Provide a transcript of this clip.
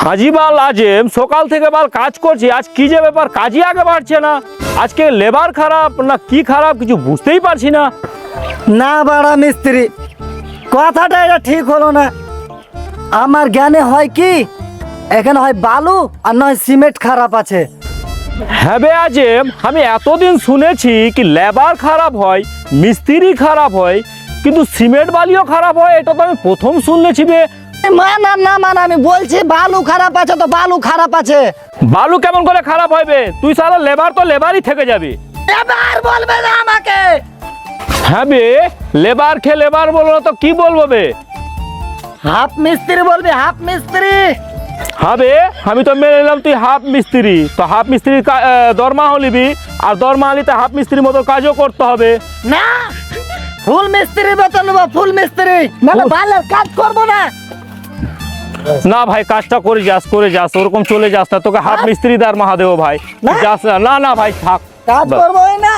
হাজি বাল Azem সকাল থেকে বাল কাজ করছি, আজ কি যে ব্যাপার, কাজই আগে বাড়ছে না। আজকে লেবার খারাপ না কি খারাপ কিছু বুঝতেই পারছি না। না বাড়া মিস্ত্রি, কথাটা এটা ঠিক হলো না। আমার জ্ঞানে হয় কি, এখানে হয় বালু আর নয় সিমেন্ট খারাপ আছে। হ্যাঁ বে আজেম, আমি এতদিন শুনেছি কি লেবার খারাপ হয়, মিস্ত্রি খারাপ হয়, কিন্তু সিমেন্ট বালিও খারাপ হয়, এটা তো আমি প্রথম শুনেছি বে। আমি বলছি বালু খারাপ আছে তো বালু খারাপ আছে। বালু কেমন করে খারাপ হবে? তুই সারা লেবার তো লেবারই থেকে যাবি। এবার বলবে না আমাকে। হ্যাঁ বে, লেবার খেয়ে লেবার বলবো তো কি বলবো বে? হাফ মিস্ত্রি বলবি, হাফ মিস্ত্রি। হবে, আমি তো মেনে নিলাম তুই হাফ মিস্ত্রি, তো হাফ মিস্ত্রি দরমাও নিবি, আর দরমা নিতে হাফ মিস্ত্রির মতো কাজও করতে হবে। না, ফুল মিস্ত্রি বেতন নেবো, ফুল মিস্ত্রি, নাহলে ভালো কাজ করবো না। না ভাই, কাজটা করে যাস ওরকম চলে যাস না, তোকে হাফ মিস্ত্রি দরমা দেবো ভাই। না। যাস না, না ভাই থাক। কাজ করবো না।